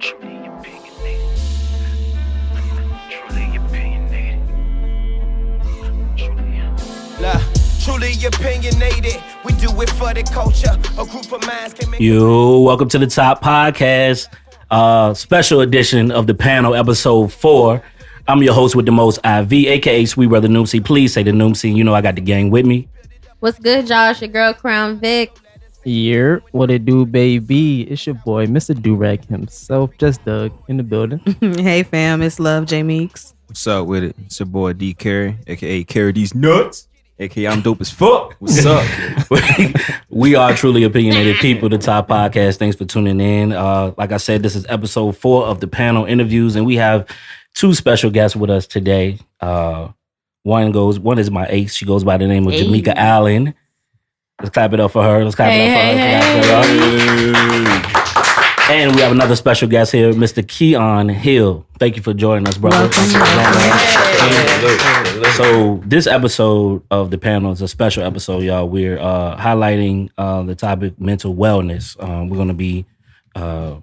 Truly opinionated. Truly opinionated. Truly opinionated. We do it for the culture. A group of minds can make. Yo, welcome to the Top Podcast, special edition of the panel, episode 4. I'm your host with the most, IV, aka Sweet Brother Noomsy. Please say the Noomsy. You know I got the gang with me. What's good, Josh? Your girl, Crown Vic. Yeah, what it do, baby? It's your boy, Mr. Durag himself, just Doug in the building. Hey, fam, it's Love, Jamica. What's up with it? It's your boy D Carey, aka Carry These Nuts, aka I'm dope as fuck. What's up? We are truly opinionated people, the Top Podcast. Thanks for tuning in. Like I said, this is episode 4 of the panel interviews, and we have 2 special guests with us today. One is my ace. She goes by the name of Jamica Allen. Let's clap it up for her. Let's clap it up for her. And we have another special guest here, Mr. Keon Hill. Thank you for joining us, brother. So this episode of the panel is a special episode, y'all. We're highlighting the topic mental wellness. We're going to be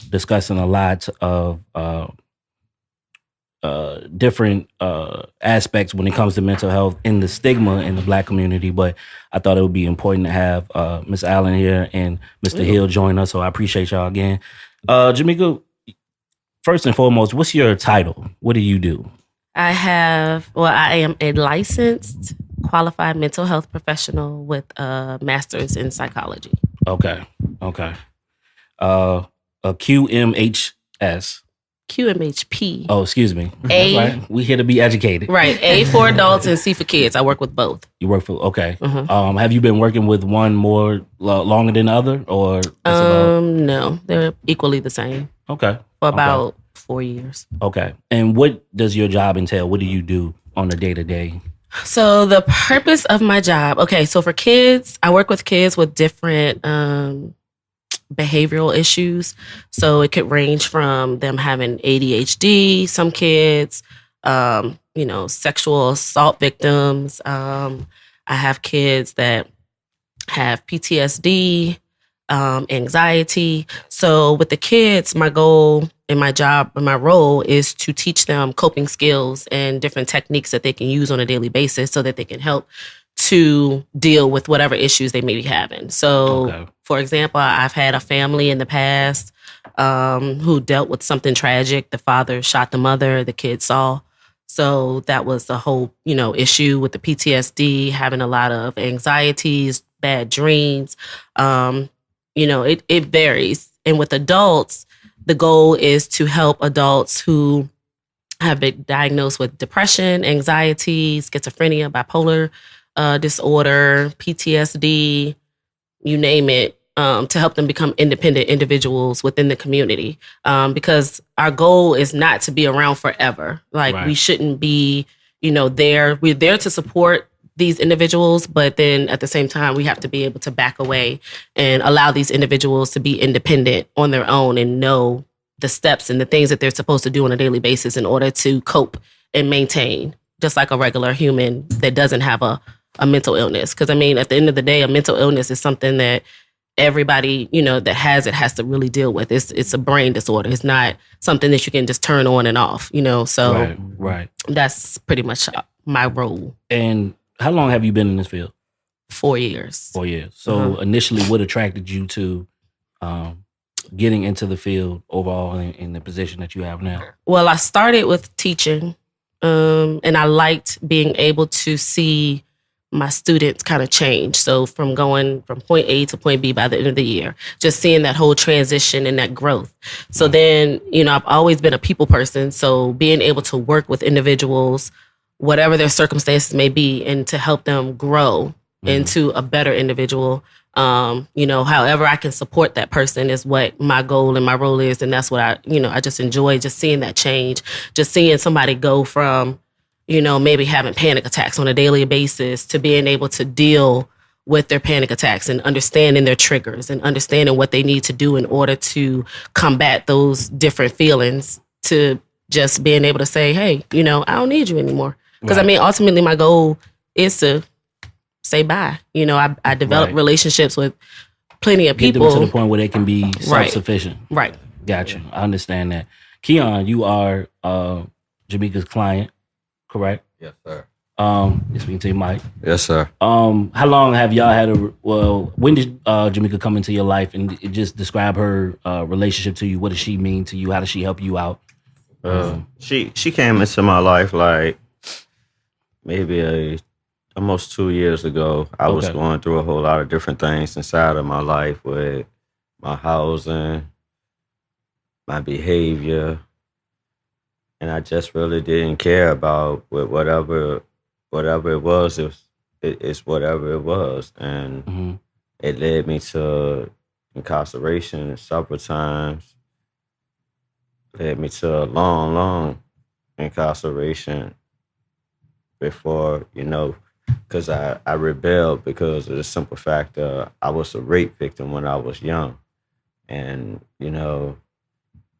discussing a lot of different aspects when it comes to mental health and the stigma in the Black community, but I thought it would be important to have Ms. Allen here and Mr. Hill join us, so I appreciate y'all again. Jamica, first and foremost, what's your title? What do you do? I am a licensed qualified mental health professional with a master's in psychology. Okay. A QMHS. QMHP. Oh, excuse me. A. Right. We here to be educated. Right. A for adults and C for kids. I work with both. You work for, okay. Mm-hmm. Have you been working with one more longer than the other, or? No, they're equally the same. Okay. For about 4 years. Okay. And what does your job entail? What do you do on a day-to-day? So the purpose of my job, so for kids, I work with kids with different behavioral issues. So it could range from them having ADHD, some kids, sexual assault victims. I have kids that have PTSD, anxiety. So with the kids, my goal in my job and my role is to teach them coping skills and different techniques that they can use on a daily basis so that they can help to deal with whatever issues they may be having. So, for example, I've had a family in the past who dealt with something tragic. The father shot the mother, the kid saw. So that was the whole, issue with the PTSD, having a lot of anxieties, bad dreams. It varies. And with adults, the goal is to help adults who have been diagnosed with depression, anxiety, schizophrenia, bipolar disorder, PTSD, you name it, to help them become independent individuals within the community. Because our goal is not to be around forever. We shouldn't be, there. We're there to support these individuals, but then at the same time, we have to be able to back away and allow these individuals to be independent on their own and know the steps and the things that they're supposed to do on a daily basis in order to cope and maintain, just like a regular human that doesn't have a mental illness. Because, at the end of the day, a mental illness is something that everybody, that has it has to really deal with. It's a brain disorder. It's not something that you can just turn on and off, So Right. That's pretty much my role. And how long have you been in this field? 4 years. 4 years. So initially, what attracted you to getting into the field overall in the position that you have now? Well, I started with teaching, and I liked being able to see my students kind of change. So from going from point A to point B by the end of the year, just seeing that whole transition and that growth. So then, I've always been a people person. So being able to work with individuals, whatever their circumstances may be, and to help them grow into a better individual. However I can support that person is what my goal and my role is. And that's what I just enjoy just seeing that change, just seeing somebody go from, maybe having panic attacks on a daily basis to being able to deal with their panic attacks and understanding their triggers and understanding what they need to do in order to combat those different feelings, to just being able to say, hey, I don't need you anymore. Because ultimately my goal is to say bye. I develop relationships with plenty of people. Get them to the point where they can be self-sufficient. Right. Gotcha. I understand that. Keon, you are Jamica's client, correct? Yes, sir. You're speaking to your mic. Yes, sir. How long have y'all had when did Jamica come into your life, and just describe her relationship to you? What does she mean to you? How does she help you out? She came into my life like maybe almost 2 years ago. I was Okay. going through a whole lot of different things inside of my life with my housing, my behavior, and I just really didn't care about whatever it was. It's whatever it was, and Mhm. it led me to incarceration several times. Led me to a long incarceration before, because I rebelled because of the simple fact that I was a rape victim when I was young. And,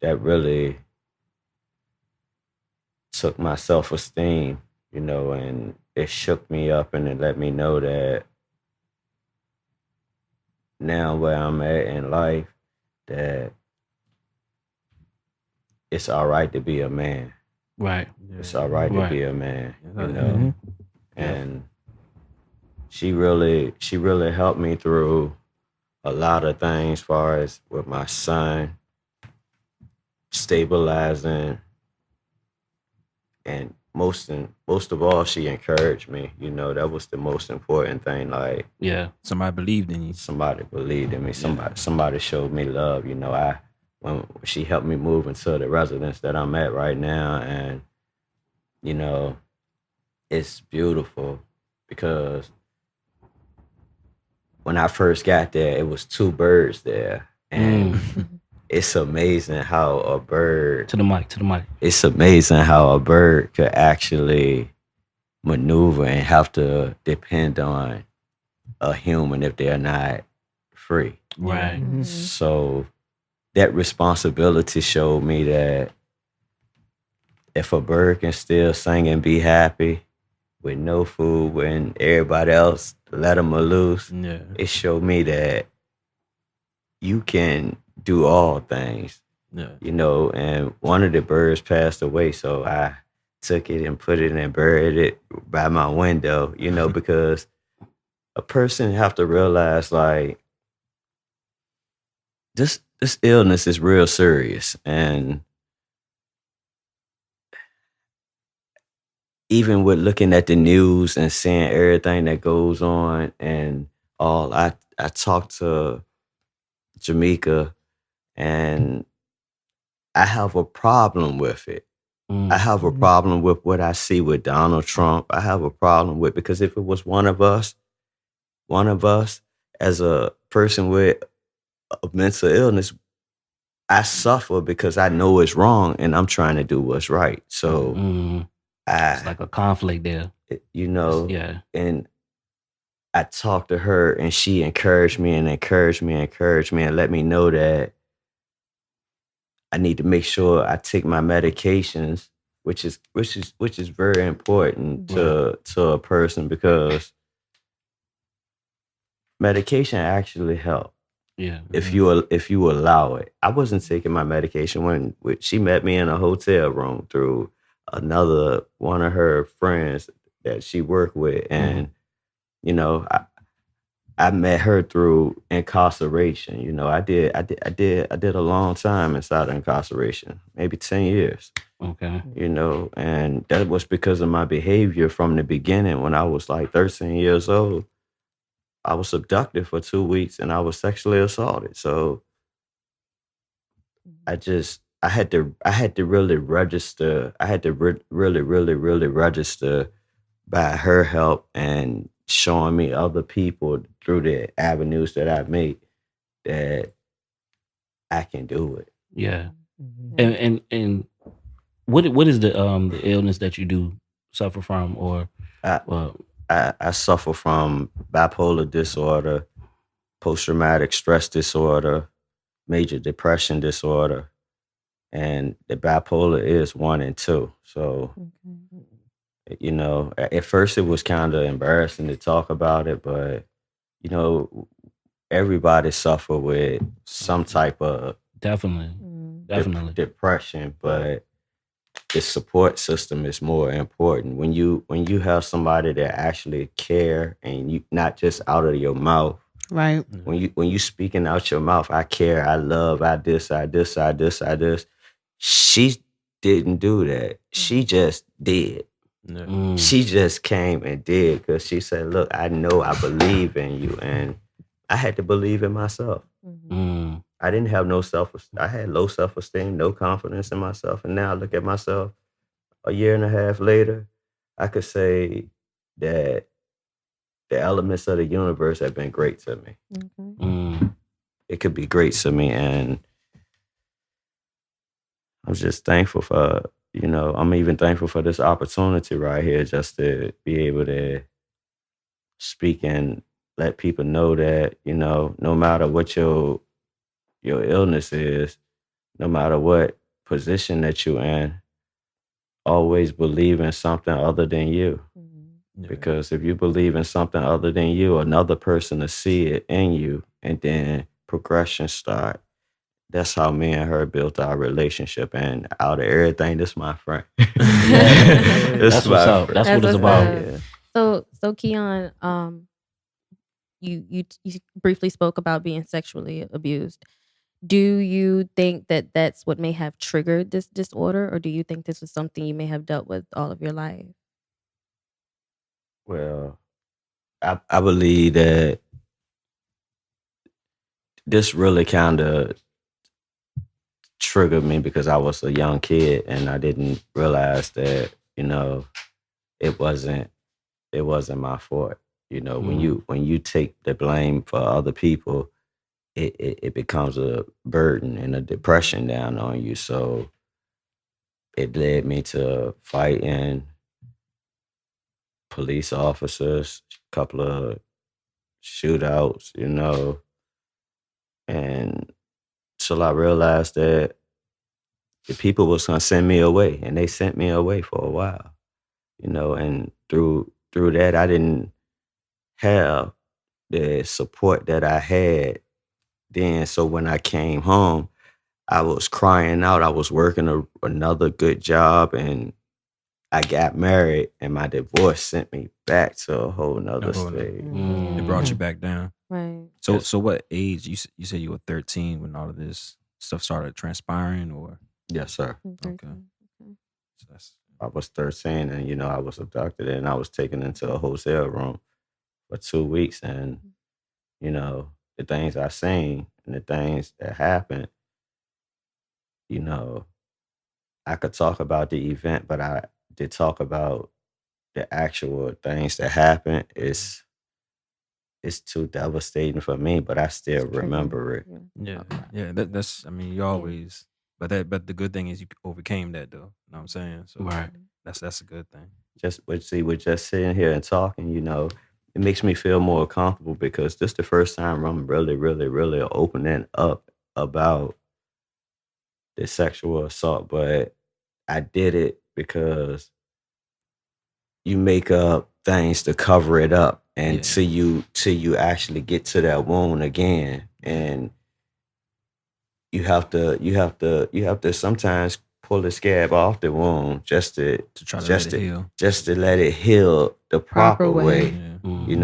that really took my self-esteem, and it shook me up and it let me know that now where I'm at in life, that it's all right to be a man. Right. It's all right to Right. be a man, Mhm. and she really helped me through a lot of things as far as with my son, stabilizing, and most of all, she encouraged me. That was the most important thing. Like, Yeah. Somebody believed in you. somebody believed in me. Somebody showed me love. When she helped me move into the residence that I'm at right now, and it's beautiful because when I first got there, it was 2 birds there, and it's amazing how a bird. To the mic. To the mic. It's amazing how a bird could actually maneuver and have to depend on a human if they're not free. Right. So that responsibility showed me that if a bird can still sing and be happy with no food when everybody else let them loose, Yeah. it showed me that you can do all things, Yeah. and one of the birds passed away. So I took it and put it and buried it by my window, because a person have to realize like this illness is real serious. And even with looking at the news and seeing everything that goes on and all, I talked to Jamica, and I have a problem with it. I have a problem with what I see with Donald Trump. I have a problem with, because if it was one of us as a person with a mental illness, I suffer because I know it's wrong and I'm trying to do what's right. So It's like a conflict there. Yeah. and I talked to her and she encouraged me and let me know that I need to make sure I take my medications, which is very important to a person, because medication actually help Yeah. if you allow it. I wasn't taking my medication when she met me in a hotel room through another one of her friends that she worked with, and I met her through incarceration. I did a long time inside of incarceration, maybe 10 years. Okay. And that was because of my behavior from the beginning. When I was like 13 years old, I was abducted for 2 weeks and I was sexually assaulted. So I had to really register. I had to really register by her help and showing me other people through the avenues that I've made that I can do it. Yeah. And what is the illness that you do suffer from, or I, well, I suffer from bipolar disorder, post-traumatic stress disorder, major depression disorder, and the bipolar is 1 and 2. So, at first it was kind of embarrassing to talk about it, but, everybody suffer with some type of definitely. Definitely. depression, but the support system is more important. When you have somebody that actually care, and you not just out of your mouth. Right. When you speaking out your mouth, I care, I love, I this, I this, I this, I this. She didn't do that. She just did. Mm. She just came and did, because she said, look, I know I believe in you. And I had to believe in myself. Mm. I didn't have I had low self-esteem, no confidence in myself. And now I look at myself a year and a half later, I could say that the elements of the universe have been great to me. Mm. It could be great to me. And I'm just thankful for, I'm even thankful for this opportunity right here, just to be able to speak and let people know that, no matter what your illness is, no matter what position that you're in, always believe in something other than you. Because if you believe in something other than you, another person will see it in you, and then progression start. That's how me and her built our relationship. And out of everything, this is my friend. That's what's up. That's what it's about. So Keon, you briefly spoke about being sexually abused. Do you think that that's what may have triggered this disorder, or do you think this was something you may have dealt with all of your life? Well, I believe that this really kind of triggered me because I was a young kid and I didn't realize that, it wasn't my fault. When you take the blame for other people, it becomes a burden and a depression down on you. So it led me to fighting police officers, a couple of shootouts, and till I realized that the people was gonna send me away, and they sent me away for a while, and through that I didn't have the support that I had then. So when I came home, I was crying out. I was working another good job, and I got married, and my divorce sent me back to a whole nother stage. It brought you back down. Right. So what age? You said you were 13 when all of this stuff started transpiring, or? Yes, sir. Okay. So that's, I was 13, and I was abducted, and I was taken into a hotel room for 2 weeks, and the things I seen and the things that happened, I could talk about the event, but I did talk about the actual things that happened. It's too devastating for me, but I still remember it. yeah. That's. I mean, you always. But the good thing is you overcame that, though. You know what I'm saying? So Right. That's a good thing. We're just sitting here and talking. It makes me feel more comfortable because this is the first time I'm really, really, really opening up about the sexual assault. But I did it because you make up things to cover it up, and till you actually get to that wound again, and you have to sometimes pull the scab off the wound just to try to let it heal. Just to let it heal the proper way. Yeah.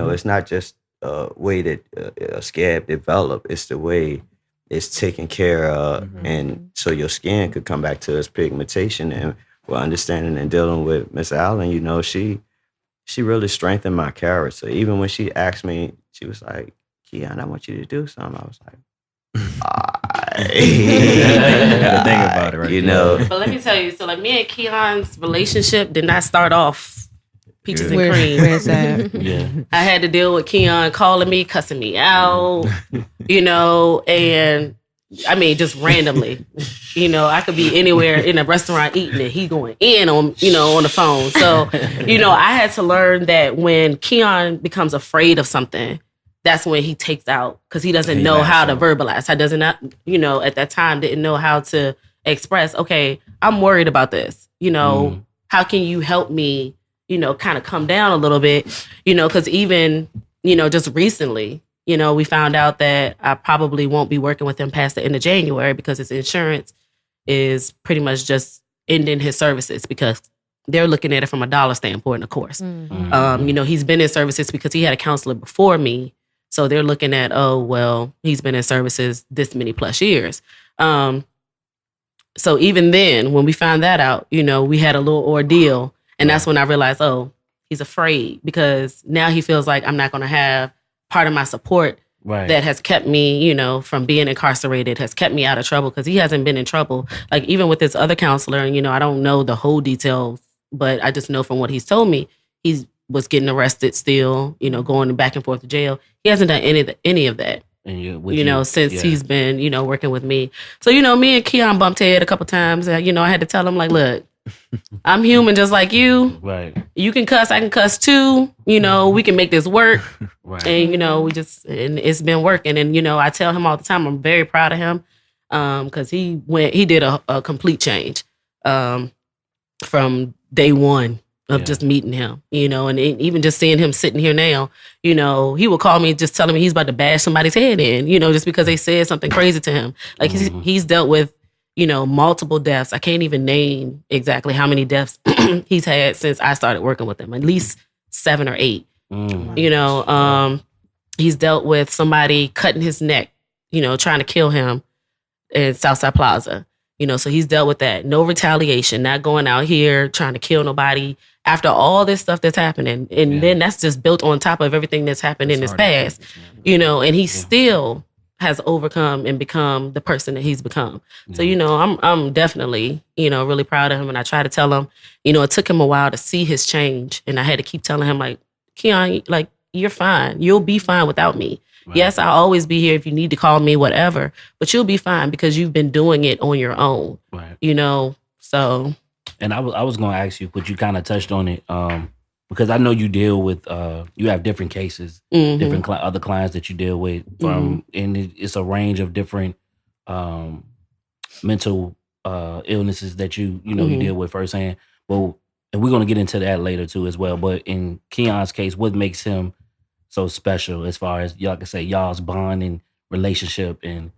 It's not just a way that a scab develop. It's the way it's taken care of, and so your skin could come back to its pigmentation. And we're understanding and dealing with Miss Allen. She really strengthened my character. Even when she asked me, she was like, "Keon, I want you to do something." I was like, The thing about it, right? But let me tell you, so like me and Keon's relationship did not start off peaches and Where's cream. that? Yeah. I had to deal with Keon calling me, cussing me out, and I mean, just randomly. I could be anywhere in a restaurant eating and he going in on, on the phone. So, I had to learn that when Keon becomes afraid of something, that's when he takes out, because he doesn't know how to verbalize. I doesn't, at that time, didn't know how to express, okay, I'm worried about this. How can you help me, kind of come down a little bit, because even, just recently, we found out that I probably won't be working with him past the end of January because his insurance, is pretty much just ending his services because they're looking at it from a dollar standpoint, of course. Mm-hmm. You know, he's been in services because he had a counselor before me. So they're looking at, oh, well, he's been in services this many plus years. So even then, when we found that out, you know, we had a little ordeal. And that's when I realized, oh, he's afraid because now he feels like I'm not going to have part of my support that has kept me, you know, from being incarcerated, has kept me out of trouble because he hasn't been in trouble. Like even with this other counselor, and, you know, I don't know the whole details, but I just know from what he's told me, he was getting arrested still, you know, going back and forth to jail. He hasn't done any of that. And you know, since he's been, you know, working with me. So, you know, me and Keon bumped head a couple times. You know, I had to tell him, like, look, I'm human just like you. Right. You can cuss, I can cuss too. You know, we can make this work. Right. And, you know, and it's been working. And, you know, I tell him all the time, I'm very proud of him because he did a complete change from day one of just meeting him, you know, and even just seeing him sitting here now, you know, he would call me just telling me he's about to bash somebody's head in, you know, just because they said something crazy to him. Like he's dealt with, you know, multiple deaths. I can't even name exactly how many deaths he's had since I started working with him, at least 7 or 8. You know, he's dealt with somebody cutting his neck, you know, trying to kill him in Southside Plaza. You know, so he's dealt with that. No retaliation, not going out here trying to kill nobody after all this stuff that's happening. And then that's just built on top of everything that's happened in his past, you know, and he still has overcome and become the person that he's become. So, you know, I'm definitely, you know, really proud of him. And I try to tell him, you know, it took him a while to see his change. And I had to keep telling him, like, Keon, like, you're fine. You'll be fine without me. Right. Yes, I'll always be here if you need to call me, whatever. But you'll be fine because you've been doing it on your own. Right. You know, so. And I was going to ask you, but you kind of touched on it because I know you deal with, you have different cases, different other clients that you deal with from, and it's a range of different mental illnesses that you know, you deal with firsthand. Well, and we're going to get into that later too as well. But in Keon's case, what makes him so special as far as y'all can say y'all's bond and relationship and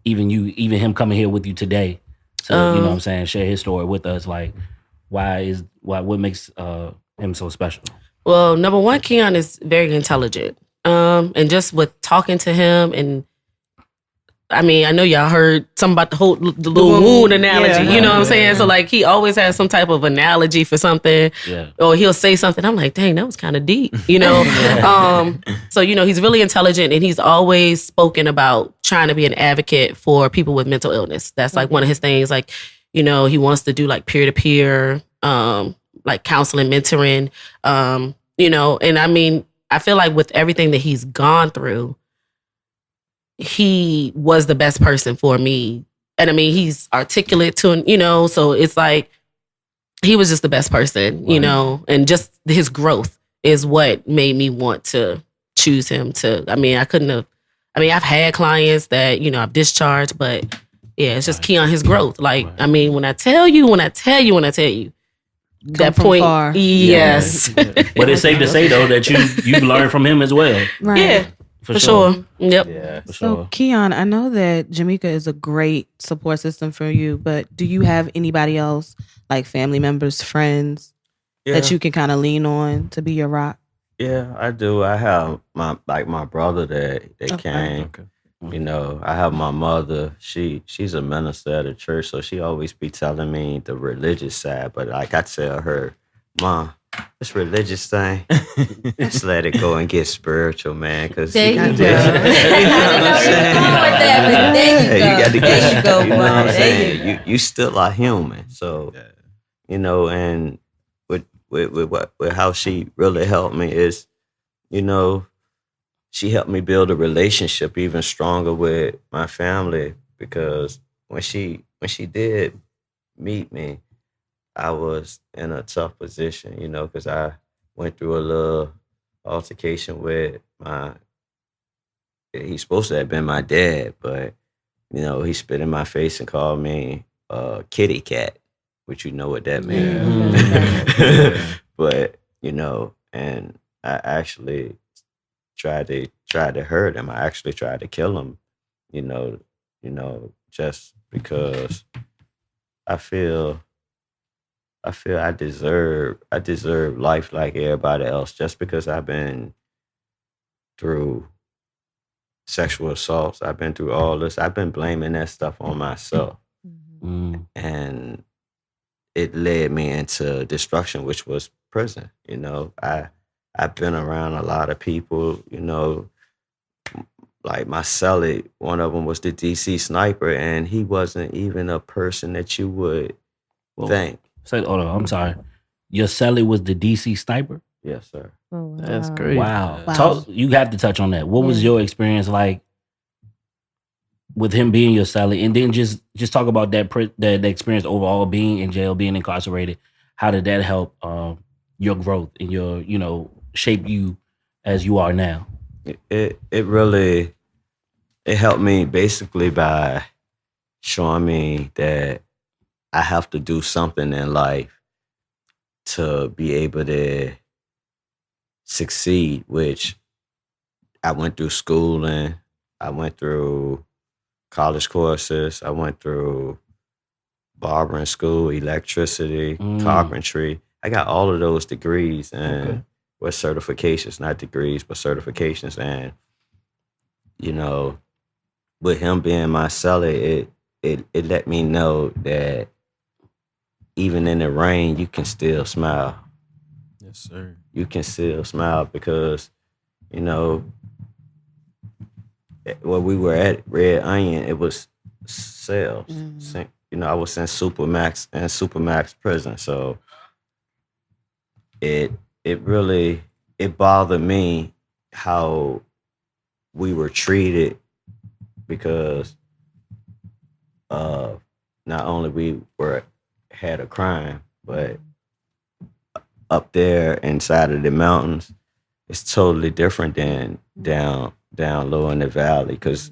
even him coming here with you today to you know what I'm saying, share his story with us, like what makes him so special? Well, number one, Keon is very intelligent. And just with talking to him, and I mean, I know y'all heard something about the little wound analogy, you know what I'm saying? So like he always has some type of analogy for something, or he'll say something. I'm like, dang, that was kind of deep, you know? So, you know, he's really intelligent and he's always spoken about trying to be an advocate for people with mental illness. That's like one of his things. Like, you know, he wants to do like peer-to-peer, like counseling, mentoring, you know, and I mean, I feel like with everything that he's gone through, he was the best person for me. And I mean, he's articulate to, you know, so it's like, he was just the best person, you know, and just his growth is what made me want to choose him to, I mean, I've had clients that, you know, I've discharged, but yeah, it's just key on his growth. Like, I mean, when I tell you, that point, far. Yes. But it's safe to say though, that you've learned from him as well. Right. Yeah. For sure. Yep. Yeah. For So, sure. Keon, I know that Jamica is a great support system for you, but do you have anybody else, like family members, friends, that you can kind of lean on to be your rock? Yeah, I do. I have my brother that came. Okay. You know, I have my mother. She's a minister at a church, so she always be telling me the religious side. But like I tell her, Mom, this religious thing, just let it go and get spiritual, man. Because you got to get, you know what I'm saying? You still are human. So, you know, and with how she really helped me is, you know, she helped me build a relationship even stronger with my family, because when she did meet me, I was in a tough position, you know, because I went through a little altercation with he's supposed to have been my dad, but, you know, he spit in my face and called me kitty cat, which you know what that means. But, you know, and I actually tried to hurt him. I actually tried to kill him, you know, just because I feel I deserve life like everybody else just because I've been through sexual assaults. I've been through all this. I've been blaming that stuff on myself. Mm. And it led me into destruction, which was prison. You know, I've been around a lot of people, you know, like my cellie, one of them was the DC sniper, and he wasn't even a person that you would think. Say, hold on, I'm sorry. Your cellie was the DC sniper? Yes, sir. Oh, wow. That's great. Wow. Wow. You have to touch on that. What was your experience like with him being your cellie? And then just talk about that experience overall, being in jail, being incarcerated. How did that help your growth and your, you know, shape you as you are now? It really helped me basically by showing me that I have to do something in life to be able to succeed, which I went through schooling, I went through college courses, I went through barbering school, electricity, carpentry. I got all of those degrees and with certifications, not degrees, but certifications. And, you know, with him being my cellie, it let me know that even in the rain, you can still smile. Yes, sir. You can still smile because, you know, when we were at Red Onion, it was cells. You know, I was in Supermax prison. So it really bothered me how we were treated because not only we had a crime, but up there inside of the mountains, it's totally different than down low in the valley because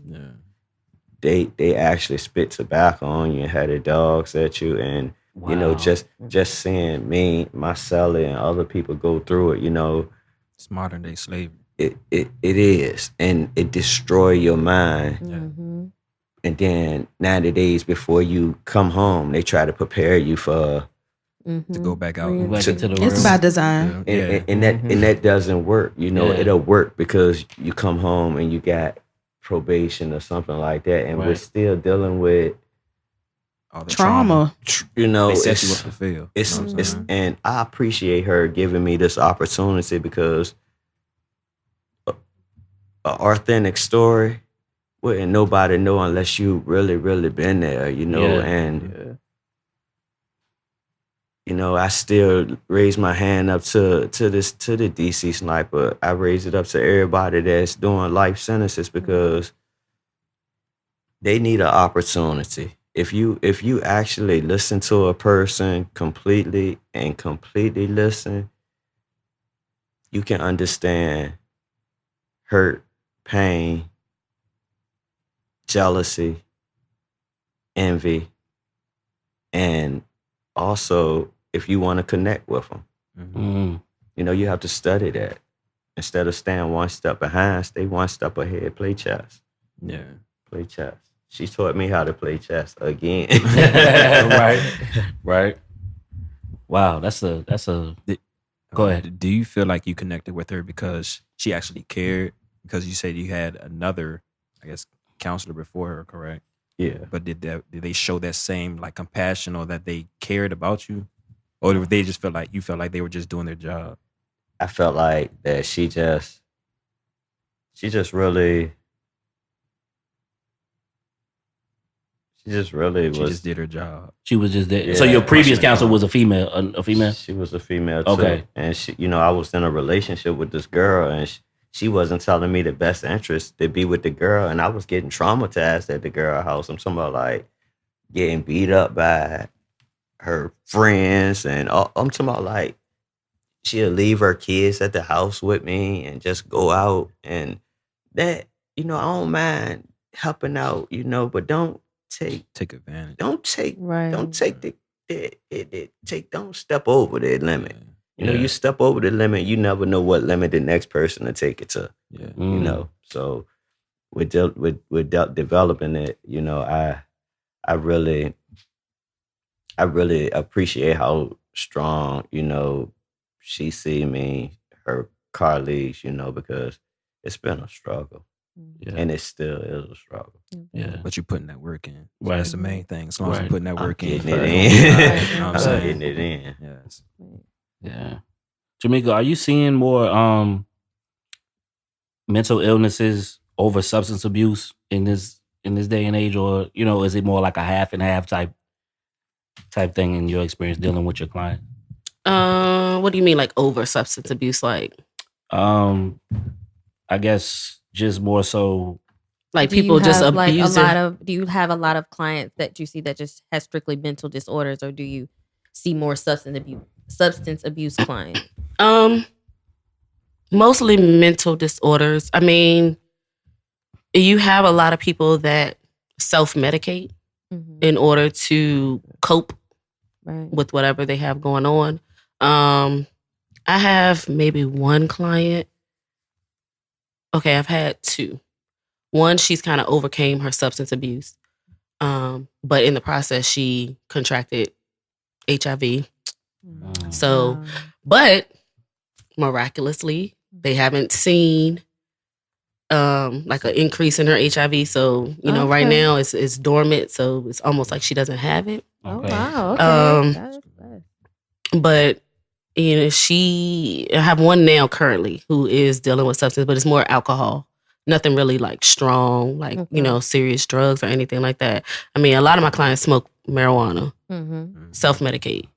they actually spit tobacco on you and had their dogs at you, and you know, just seeing me, my cellie, and other people go through it, you know, It's modern day slavery. it is, and it destroy your mind. And then 90 days before you come home, they try to prepare you for To go back out. Back into the It's world. by design. and that doesn't work. You know, it'll work because you come home and you got probation or something like that, and we're still dealing with All the Trauma. you know, They set you it's up to fail. it's, You know what I'm it's saying? and I appreciate her giving me this opportunity because an authentic story wouldn't nobody know unless you really, really been there, you know, and you know, I still raise my hand up to the DC sniper. I raise it up to everybody that's doing life sentences because they need an opportunity. If you actually listen to a person completely listen, you can understand hurt, pain, jealousy, envy, and also if you want to connect with them. You know, you have to study that. Instead of staying one step behind, stay one step ahead. Play chess. Yeah. Play chess. She taught me how to play chess again. Right. Wow, that's a Go ahead. Do you feel like you connected with her because she actually cared? Because you said you had another, I guess, counselor before her, correct? Yeah. But did they show that same like compassion or that they cared about you? Or did they just feel like you felt like they were just doing their job? I felt like that she just really She just did her job. She was just there. Yeah. So your previous counselor was a female. A female. She was a female too. Okay. And she, you know, I was in a relationship with this girl, and she wasn't telling me the best interest to be with the girl, and I was getting traumatized at the girl house. I'm talking about like getting beat up by her friends, and I'm talking about like she'll leave her kids at the house with me and just go out, and that, you know, I don't mind helping out, you know, but don't take advantage. Don't take don't step over the limit. You know, you step over the limit, you never know what limit the next person to take it to. Yeah. You know, so with developing it, you know, I really appreciate how strong, she see me, her colleagues, because it's been a struggle. Yeah. And it still is a struggle. Yeah. But you're putting that work in. So Right. that's the main thing. As long as Right. you're putting that I'm work in. getting it right. in. You know what I'm I'm saying? getting it in. Yes. Yeah. Jamica, are you seeing more mental illnesses over substance abuse in this day and age, or is it more like a half and half type thing in your experience dealing with your client? What do you mean, like over substance abuse? Like, I guess just more so. like Do you people just have, like, abusing. do you have a lot of clients that you see that just has strictly mental disorders, or do you see more substance abuse clients? Mostly mental disorders. I mean, you have a lot of people that self-medicate in order to cope Right. with whatever they have going on. I have maybe one client. Okay, I've had two. One, she's kind of overcame her substance abuse. But in the process, she contracted HIV. So, but miraculously, they haven't seen like an increase in her HIV. So, right Okay. now it's dormant. So it's almost like she doesn't have it. Oh Okay. wow. Okay. That is good. But I have one now currently who is dealing with substance, but it's more alcohol. Nothing really like strong, like, Okay. serious drugs or anything like that. I mean, a lot of my clients smoke marijuana, Mm-hmm. self-medicate,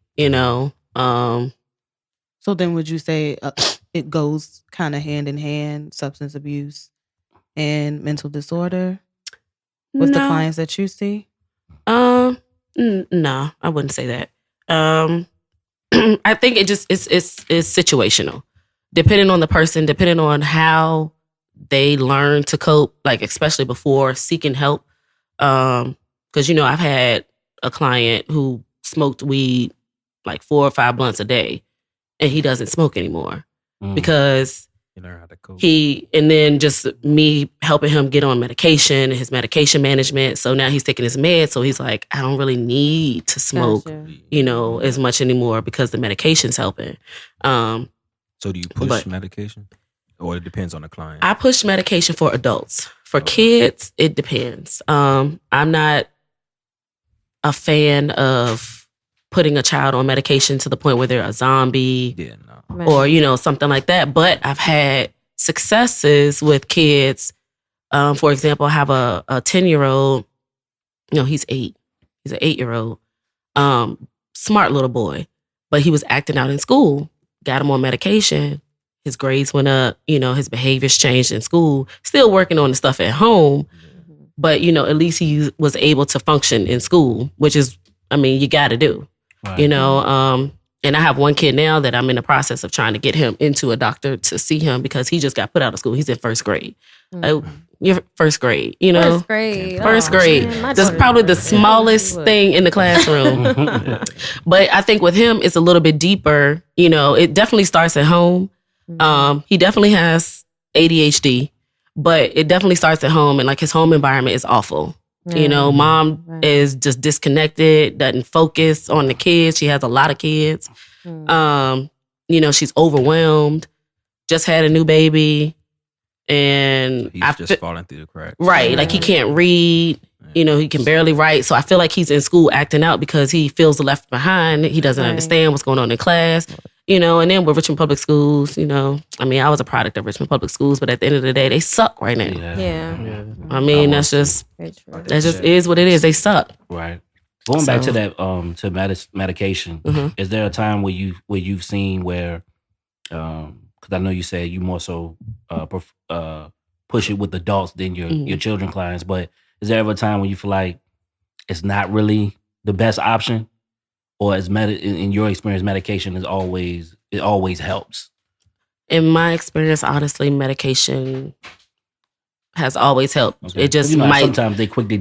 So then would you say it goes kind of hand in hand, substance abuse and mental disorder with the No. clients that you see? No, I wouldn't say that. I think it just it's situational, depending on the person, depending on how they learn to cope, like especially before seeking help. Because I've had a client who smoked weed like 4 or 5 blunts a day, and he doesn't smoke anymore because You learn how to cope. and then just me helping him get on medication and his medication management. So now he's taking his meds. So he's like, I don't really need to smoke, Gotcha. as much anymore because the medication's helping. So do you push but- medication? Or it depends on the client? I push medication for adults. For kids, it depends. I'm not a fan of putting a child on medication to the point where they're a zombie. Yeah, no. Right. Or something like that. But I've had successes with kids. For example, I have a 10-year-old. No, he's 8. He's an 8-year-old. Smart little boy, but he was acting out in school. Got him on medication. His grades went up. His behaviors changed in school. Still working on the stuff at home, but at least he was able to function in school, which is, you got to do. Right. And I have one kid now that I'm in the process of trying to get him into a doctor to see him because he just got put out of school. He's in first grade. You're first grade, First grade. First Oh, grade. man, my That's daughter's probably the first grade. smallest What? thing in the classroom. But I think with him, it's a little bit deeper. It definitely starts at home. He definitely has ADHD, but it definitely starts at home, and like his home environment is awful. Mom Right. is just disconnected, doesn't focus on the kids. She has a lot of kids. She's overwhelmed, just had a new baby. And He's just falling through the cracks. right, like he can't read, he can barely write. So I feel like he's in school acting out because he feels left behind. He doesn't Right. understand what's going on in class. And then with Richmond Public Schools, I was a product of Richmond Public Schools, but at the end of the day, they suck right now. Yeah. That's just Very true. that just is what it is. They suck. Right. Going back to So- that to medication, is there a time where you've seen where because I know you said you more so push it with adults than your children clients, but is there ever a time when you feel like it's not really the best option, or is in your experience medication it always helps? In my experience, honestly, medication has always helped. Okay. It just Like might. sometimes they quickly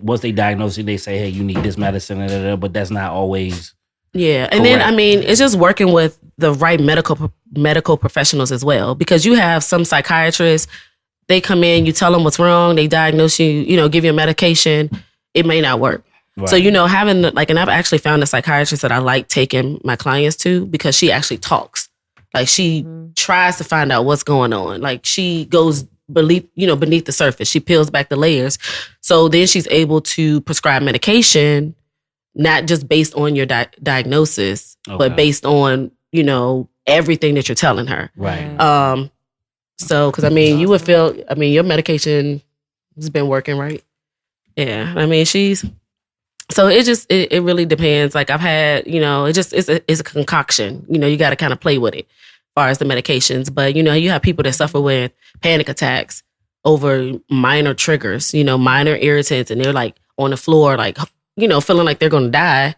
once they diagnose it, they say, hey, you need this medicine, but that's not always. Yeah, and then Correct. it's just working with the right medical professionals as well, because you have some psychiatrists. They come in, you tell them what's wrong, they diagnose you, give you a medication, it may not work. Right. So, you know, having and I've actually found a psychiatrist that I like taking my clients to because she actually talks. Like she tries to find out what's going on. Like she goes beneath the surface. She peels back the layers. So then she's able to prescribe medication, not just based on your diagnosis, but based on, you know, everything that you're telling her. Right. So, because I mean, you would feel, I mean, your medication has been working, right? Yeah. I mean, so it really depends. Like I've had, you know, it's a concoction. You know, you got to kind of play with it as far as the medications. But, you know, you have people that suffer with panic attacks over minor triggers, you know, minor irritants. And they're like on the floor, like, you know, feeling like they're going to die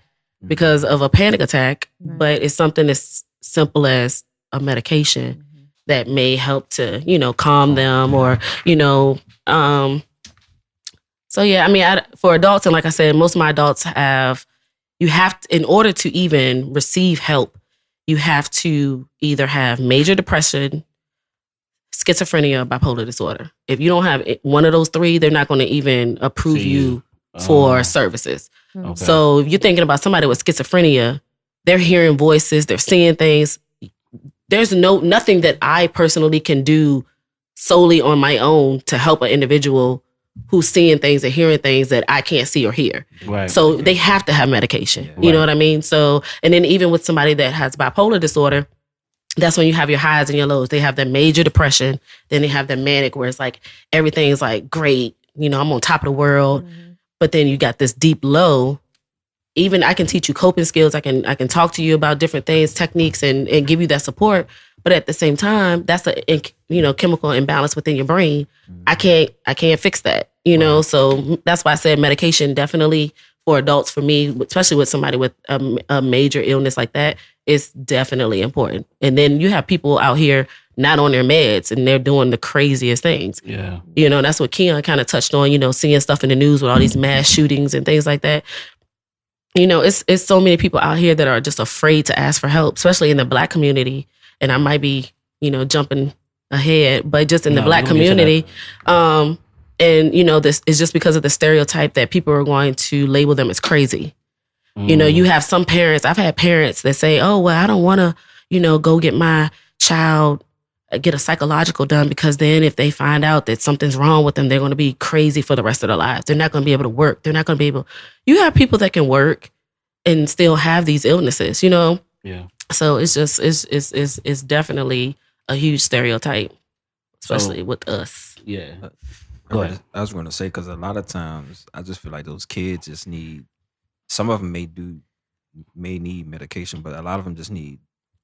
because of a panic attack. But it's something as simple as a medication that may help to, you know, calm them or, you know, so yeah, I mean, for adults, and like I said, most of my adults in order to even receive help, you have to either have major depression, schizophrenia, or bipolar disorder. If you don't have one of those three, they're not going to even approve you for services. Okay. So if you're thinking about somebody with schizophrenia, they're hearing voices, they're seeing things. There's nothing that I personally can do solely on my own to help an individual who's seeing things and hearing things that I can't see or hear. Right. So they have to have medication. Yeah. You know what I mean? So, and then even with somebody that has bipolar disorder, that's when you have your highs and your lows. They have the major depression. Then they have the manic where it's like, everything's like great. You know, I'm on top of the world. But then you got this deep low. Even I can teach you coping skills. I can talk to you about different things, techniques, and give you that support. But at the same time, that's a chemical imbalance within your brain. I can't fix that. You know, so that's why I said medication definitely for adults, for me, especially with somebody with a major illness like that, is definitely important. And then you have people out here not on their meds and they're doing the craziest things. Yeah. You know, that's what Keon kind of touched on, you know, seeing stuff in the news with all these mass shootings and things like that. You know, it's so many people out here that are just afraid to ask for help, especially in the Black community. And I might be, you know, jumping ahead, but just in the Black community, and you know, this is just because of the stereotype that people are going to label them as crazy. You know, you have some parents, I've had parents that say, oh, well, I don't want to, you know, go get my child, get a psychological done because then if they find out that something's wrong with them, they're going to be crazy for the rest of their lives. They're not going to be able to work. They're not going to be able, you have people that can work and still have these illnesses, you know? Yeah. So it's just, it's definitely a huge stereotype, especially with us. Yeah. Go ahead. I was going to say, because a lot of times I just feel like those kids just need, some of them may need medication, but a lot of them just need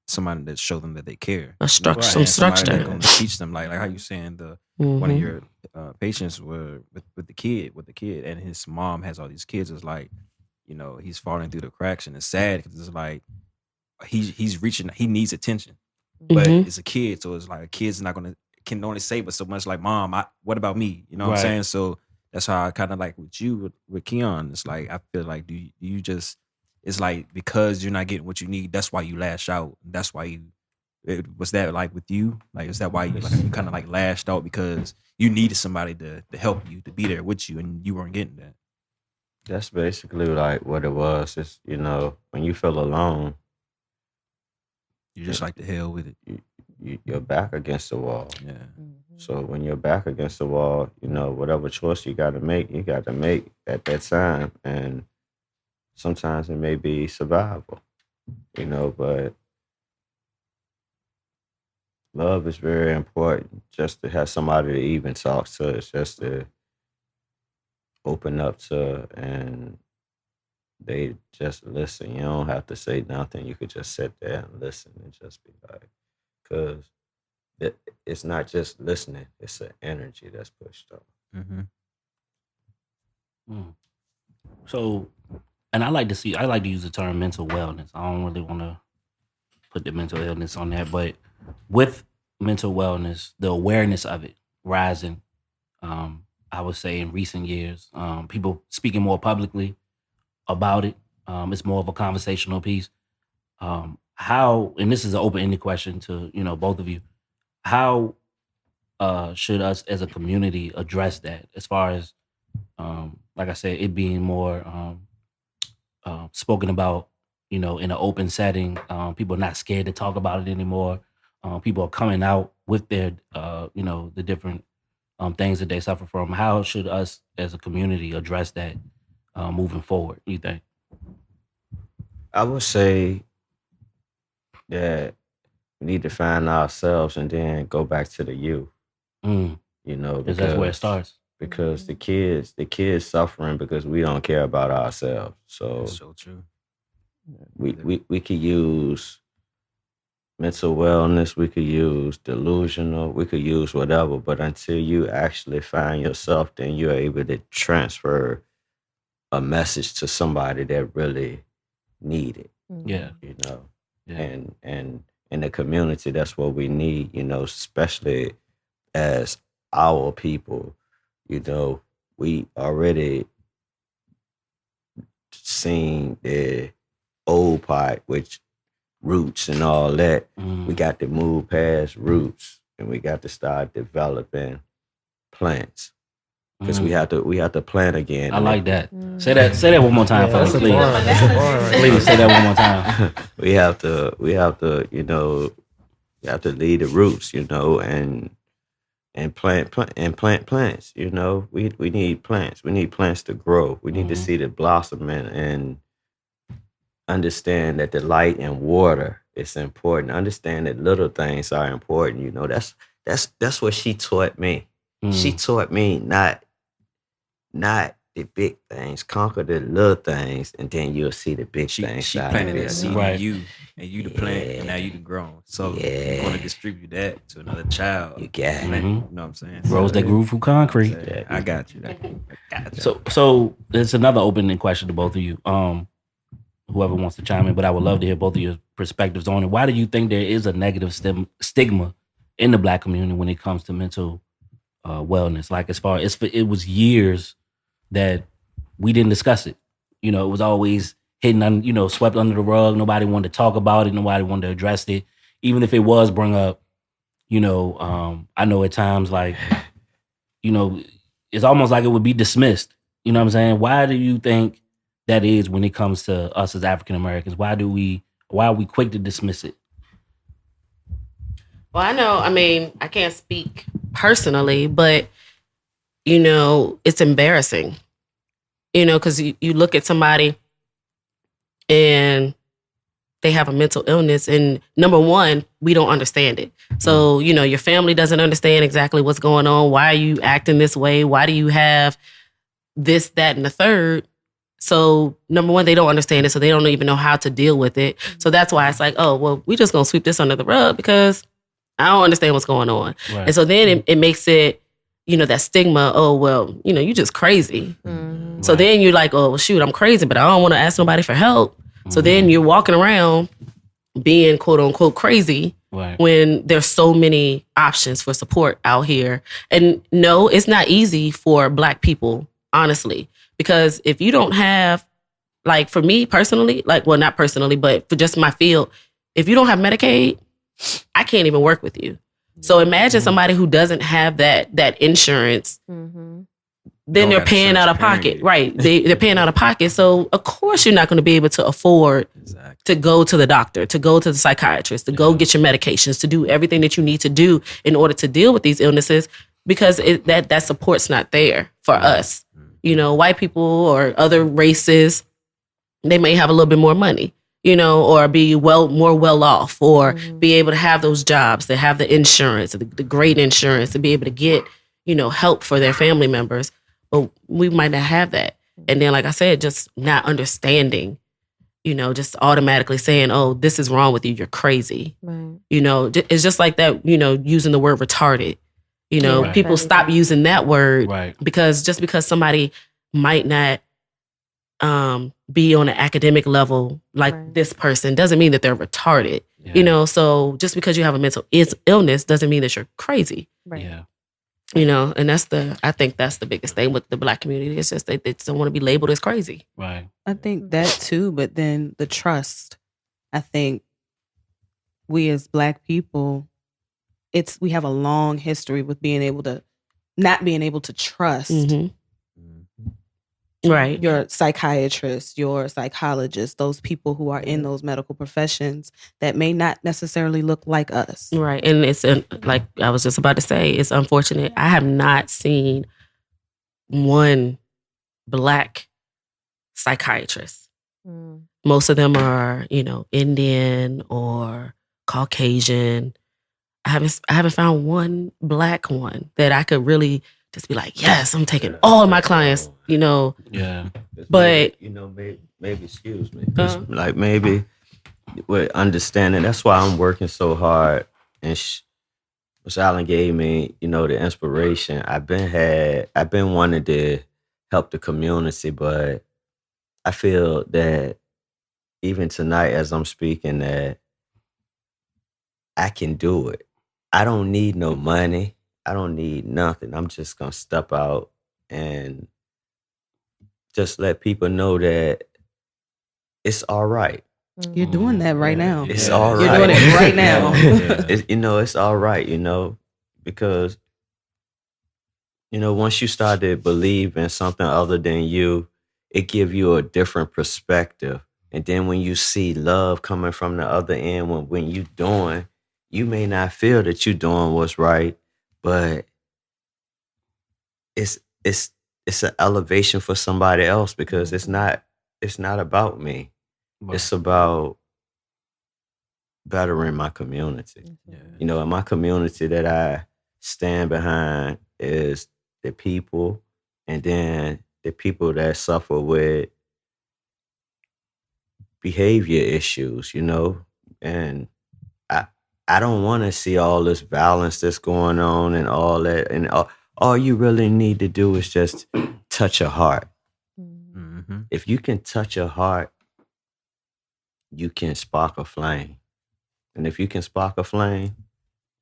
somebody that show them that they care. Some structure. Somebody going to teach them, like how you saying one of your patients were with the kid, and his mom has all these kids. It's like, you know, he's falling through the cracks, and it's sad because it's like he's reaching, he needs attention, but it's a kid, so it's like a kid's not going to, can only say but so much, like, mom, what about me? You know what I'm saying? So that's how I kind of like with you, with Keon. It's like, I feel like, do you just, it's like, because you're not getting what you need, that's why you lash out. That's why was that like with you? Like, is that why you kind of like lashed out because you needed somebody to help you, to be there with you, and you weren't getting that? That's basically like what it was. It's, you know, when you feel alone, you just like to hell with it. You're back against the wall. Yeah. So when you're back against the wall, you know, whatever choice you got to make at that time. And sometimes it may be survival, you know, but love is very important. Just to have somebody to even talk to, just to open up to, and they just listen. You don't have to say nothing. You could just sit there and listen and just be like, because it's not just listening, it's an energy that's pushed up. So, and I like to use the term mental wellness. I don't really want to put the mental illness on that, but with mental wellness, the awareness of it rising, I would say in recent years, people speaking more publicly about it. It's more of a conversational piece. How, and this is an open-ended question to, you know, both of you, how should us as a community address that as far as like I said, it being more spoken about, in an open setting. People are not scared to talk about it anymore. People are coming out with their, the different things that they suffer from. How should us as a community address that moving forward, you think? I would say that we need to find ourselves and then go back to the youth. Mm. Because that's where it starts. Because the kids suffering because we don't care about ourselves. So That's so true. we could use mental wellness, we could use delusional, we could use whatever, but until you actually find yourself, then you're able to transfer a message to somebody that really need it. Yeah. Yeah. And in the community, that's what we need, especially as our people. We already seen the old part, which roots and all that. We got to move past roots and we got to start developing plants. Because we have to plant again. I like that. Say that one more time for me, please. Please say that one more time. we have to lead the roots, and plant plants. We need plants. We need plants to grow. We need to see the blossoming and understand that the light and water is important. Understand that little things are important. That's what she taught me. She taught me not the big things, conquer the little things, and then you'll see the big things. She planted that seed in you, and you the plant, and now you the grown. So you want to distribute that to another child. You got it. You know what I'm saying? Rose that grew through concrete. I got you. So it's another opening question to both of you. Whoever wants to chime in, but I would love to hear both of your perspectives on it. Why do you think there is a negative stigma in the Black community when it comes to mental wellness? Like, as far as it was years that we didn't discuss it. It was always hidden, swept under the rug. Nobody wanted to talk about it. Nobody wanted to address it. Even if it was brought up, I know at times, like, it's almost like it would be dismissed. You know what I'm saying? Why do you think that is when it comes to us as African Americans? Why are we quick to dismiss it? Well, I can't speak personally, but it's embarrassing, because you look at somebody and they have a mental illness, and number one, we don't understand it. So, your family doesn't understand exactly what's going on. Why are you acting this way? Why do you have this, that, and the third? So, number one, they don't understand it, so they don't even know how to deal with it. So that's why it's like, oh, well, we just gonna sweep this under the rug because I don't understand what's going on. Right. And so then it makes it, that stigma, oh, well, you just crazy. Mm-hmm. So then you're like, oh, well, shoot, I'm crazy, but I don't want to ask nobody for help. Mm-hmm. So then you're walking around being quote unquote crazy when there's so many options for support out here. And no, it's not easy for Black people, honestly, because if you don't have, like, for me personally, like, well, not personally, but for just my field, if you don't have Medicaid, I can't even work with you. So imagine somebody who doesn't have that insurance, then they're paying out of pocket. Right. They're paying out of pocket. So of course you're not going to be able to afford to go to the doctor, to go to the psychiatrist, to go get your medications, to do everything that you need to do in order to deal with these illnesses, because that support's not there for us. White people or other races, they may have a little bit more money, or be more well off, or be able to have those jobs, to have the insurance, the great insurance, to be able to get, help for their family members. But we might not have that. And then, like I said, just not understanding, just automatically saying, oh, this is wrong with you, you're crazy. Right. It's just like that, using the word retarded. People stop using that word because just because somebody might not be on an academic level like this person doesn't mean that they're retarded. Yeah. So just because you have a mental illness doesn't mean that you're crazy. Right. Yeah. And I think that's the biggest thing with the Black community. It's just they don't want to be labeled as crazy. Right. I think that too, but then the trust. I think we as Black people, we have a long history with not being able to trust Right. your psychiatrists, your psychologists, those people who are in those medical professions that may not necessarily look like us. Right. And it's like I was just about to say, it's unfortunate. I have not seen one Black psychiatrist. Mm. Most of them are, Indian or Caucasian. I haven't found one Black one that I could really just be like, yes, I'm taking all of my clients, Yeah. But maybe excuse me. Like maybe with understanding. That's why I'm working so hard. And Miss Allen gave me, the inspiration. I've been wanting to help the community, but I feel that even tonight, as I'm speaking, that I can do it. I don't need no money. I don't need nothing. I'm just gonna step out and just let people know that it's all right. You're doing that right now. It's all right. You're doing it right now. It's all right, because, once you start to believe in something other than you, it gives you a different perspective. And then when you see love coming from the other end, when you doing, you may not feel that you're doing what's right, but it's an elevation for somebody else because it's not about me. Right. It's about bettering my community. Yeah. And my community that I stand behind is the people, and then the people that suffer with behavior issues, and I don't want to see all this violence that's going on and all that. And all you really need to do is just touch a heart. Mm-hmm. If you can touch a heart, you can spark a flame. And if you can spark a flame,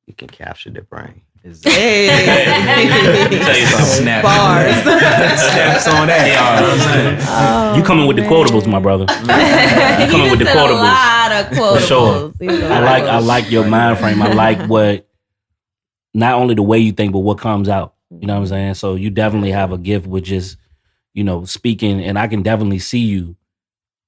you can capture the brain. Hey. Let me tell you something. Snap. Bars. Snaps on that. You coming with the quotables, my brother. You coming with the quotables. A lot of quotables. For sure. I like your mind frame. I like what, not only the way you think, but what comes out. You know what I'm saying? So you definitely have a gift with just, speaking, and I can definitely see you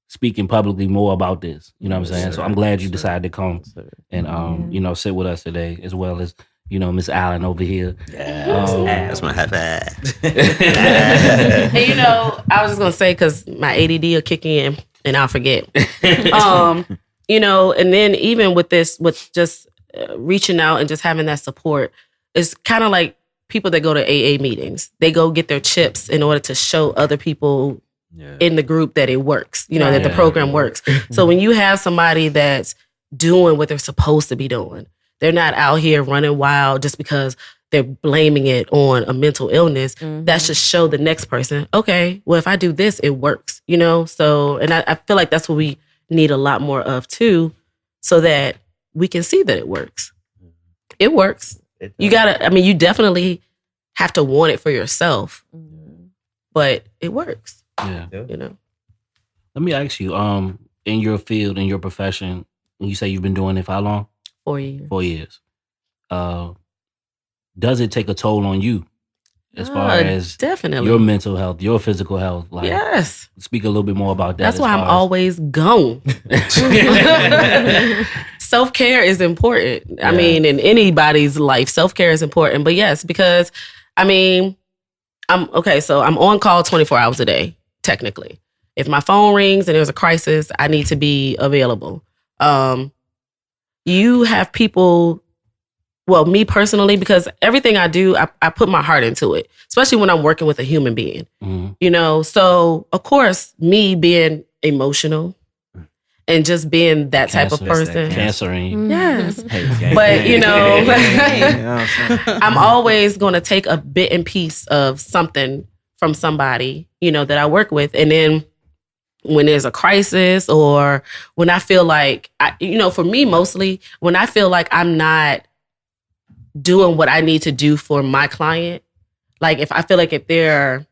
speaking publicly more about this. You know what I'm saying? So I'm glad you decided to come and sit with us today, as well as Miss Allen over here. That's my high five. And I was just gonna say, because my ADD will kick in and I'll forget. And then even with this, with just reaching out and just having that support, it's kind of like people that go to AA meetings. They go get their chips in order to show other people in the group that it works, that the program works. So when you have somebody that's doing what they're supposed to be doing, they're not out here running wild just because they're blaming it on a mental illness. That should show the next person, okay, well, if I do this, it works, So, and I feel like that's what we need a lot more of too, so that we can see that it works. It works. You definitely have to want it for yourself, but it works. Yeah. Let me ask you, in your field, in your profession, you say you've been doing it for how long? 4 years. 4 years. Does it take a toll on you as far as definitely your mental health, your physical health? Like, yes. Speak a little bit more about that. That's why I'm always gone. Self-care is important. I mean, in anybody's life, self-care is important. But yes, because I'm on call 24 hours a day, technically. If my phone rings and there's a crisis, I need to be available. You have people, well, me personally, because everything I do, I put my heart into it, especially when I'm working with a human being. So of course, me being emotional and just being that type of person. Cancering. Yes. But, I'm always going to take a bit and piece of something from somebody, that I work with. And then when there's a crisis or when I feel like, for me mostly, when I feel like I'm not doing what I need to do for my client, like if I feel like if they're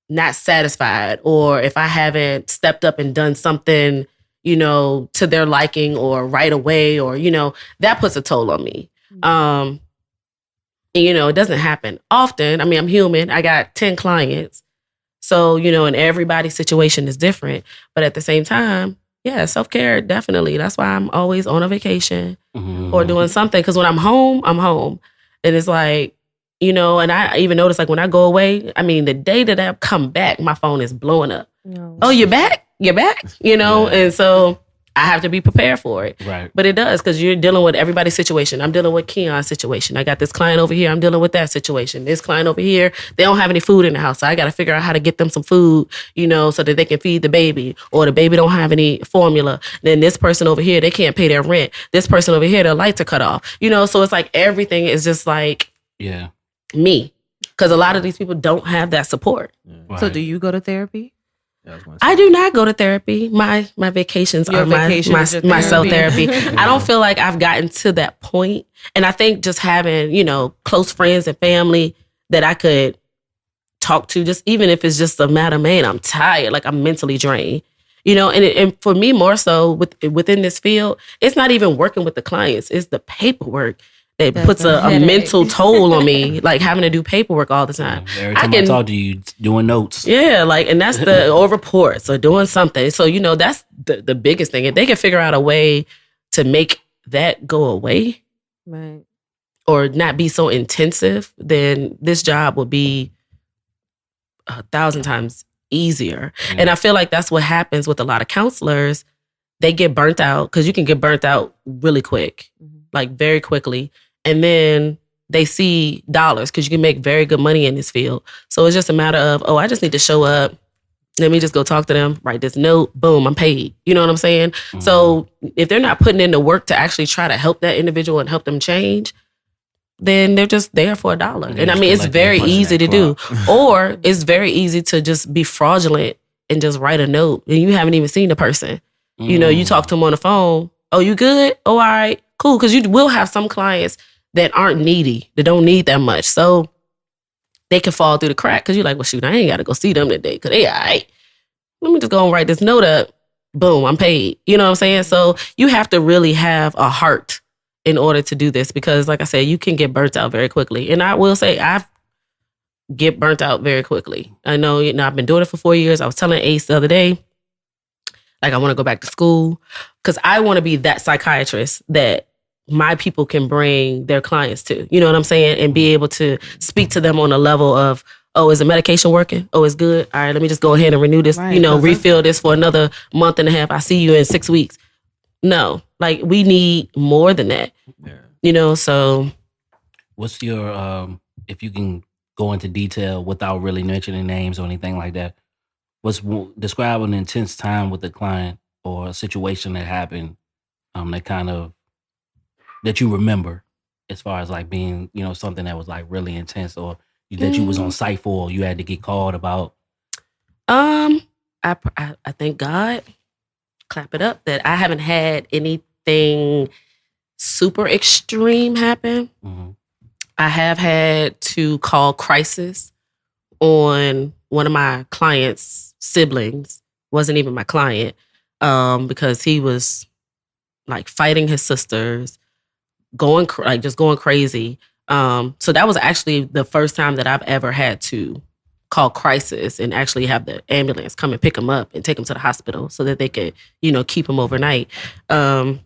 not satisfied or if I haven't stepped up and done something, to their liking or right away or, that puts a toll on me. And, it doesn't happen often. I mean, I'm human. I got 10 clients. So, and everybody's situation is different. But at the same time, yeah, self-care, definitely. That's why I'm always on a vacation or doing something. Because when I'm home, I'm home. And it's like, and I even notice like when I go away, I mean, the day that I come back, my phone is blowing up. No. Oh, you're back? You're back? And so I have to be prepared for it. Right. But it does, because you're dealing with everybo's situation. I'm dealing with Keon's situation. I got this client over here. I'm dealing with that situation. This client over here, they don't have any food in the house. So I got to figure out how to get them some food, so that they can feed the baby. Or the baby don't have any formula. Then this person over here, they can't pay their rent. This person over here, their lights are cut off. So it's like everything is just like me. Because a lot of these people don't have that support. Right. So do you go to therapy? I do not go to therapy. My vacations Your are vacation is your my self therapy. therapy. I don't feel like I've gotten to that point. And I think just having, close friends and family that I could talk to, just even if it's just a matter, man, I'm tired, like I'm mentally drained. And for me more so within this field, it's not even working with the clients. It's the paperwork that puts a mental toll on me, like having to do paperwork all the time. Every time I talk to you, doing notes. Yeah, and that's or reports or doing something. So, that's the biggest thing. If they can figure out a way to make that go away, Right. or not be so intensive, then this job would be 1,000 times easier. And I feel like that's what happens with a lot of counselors. They get burnt out, because you can get burnt out really quick, like very quickly. And then they see dollars, because you can make very good money in this field. So it's just a matter of, I just need to show up. Let me just go talk to them, write this note, boom, I'm paid. You know what I'm saying? So if they're not putting in the work to actually try to help that individual and help them change, then they're just there for $1. And I mean, it's very easy to do. Or it's very easy to just be fraudulent and just write a note and you haven't even seen the person. You talk to them on the phone. Oh, you good? Oh, all right, cool. Because you will have some clients that aren't needy, that don't need that much. So they can fall through the crack, because you're like, well, shoot, I ain't got to go see them today because they all right. Let me just go and write this note up. Boom, I'm paid. You know what I'm saying? So you have to really have a heart in order to do this, because like I said, you can get burnt out very quickly. And I will say I've get burnt out very quickly. I know, I've been doing it for 4 years. I was telling Ace the other day, like I want to go back to school, because I want to be that psychiatrist that my people can bring their clients to. You know what I'm saying? And be able to speak to them on a level of, oh, is the medication working? Oh, it's good. All right, let me just go ahead and renew this, Right, refill this for another month and a half. I see you in 6 weeks. No, like we need more than that. Yeah. So. What's your, if you can go into detail without really mentioning names or anything like that, describe an intense time with the client or a situation that happened that kind of, that you remember, as far as like being, something that was like really intense, or that you was on site for, or you had to get called about? I thank God, clap it up, that I haven't had anything super extreme happen. I have had to call crisis on one of my clients' siblings. Wasn't even my client, because he was like fighting his sisters, going crazy. So that was actually the first time that I've ever had to call crisis and actually have the ambulance come and pick him up and take him to the hospital so that they could, keep him overnight. I've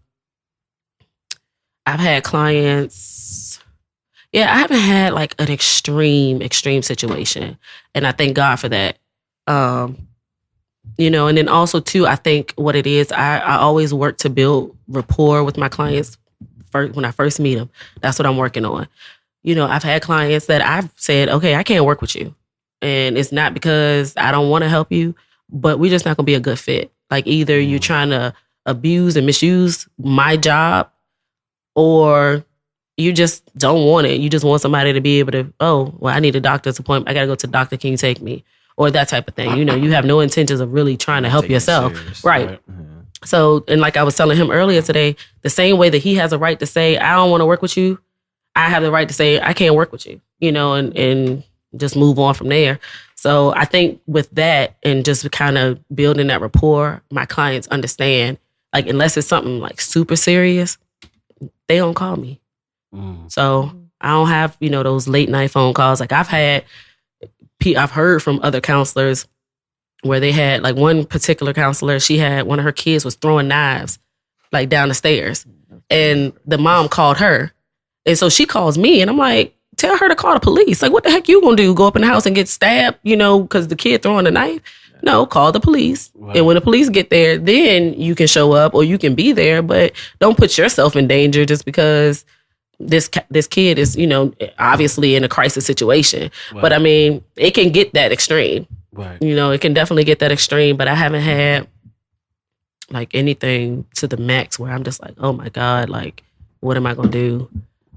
had clients. Yeah, I haven't had like an extreme situation. And I thank God for that. And then also too, I think what it is, I always work to build rapport with my clients when I first meet them. That's what I'm working on. I've had clients that I've said, okay, I can't work with you. And it's not because I don't want to help you, but we're just not going to be a good fit. Like either you're trying to abuse and misuse my job, or you just don't want it. You just want somebody to be able to, oh, well, I need a doctor's appointment. I got to go to the doctor. Can you take me? Or that type of thing. You have no intentions of really trying to help yourself. Right. So, and like I was telling him earlier today, the same way that he has a right to say, I don't want to work with you, I have the right to say, I can't work with you, and just move on from there. So I think with that and just kind of building that rapport, my clients understand, like, unless it's something like super serious, they don't call me. So I don't have, those late night phone calls. Like I've had I've heard from other counselors where they had like one particular counselor, she had one of her kids was throwing knives like down the stairs, and the mom called her, and so she calls me, and I'm like, tell her to call the police. Like, what the heck you gonna do? Go up in the house and get stabbed? Because the kid throwing a knife? No, call the police. Right. And when the police get there, then you can show up or you can be there, but don't put yourself in danger just because this kid is, obviously in a crisis situation. Right. But I mean, it can get that extreme. Right. It can definitely get that extreme, but I haven't had like anything to the max where I'm just like, oh my God, like, what am I going to do?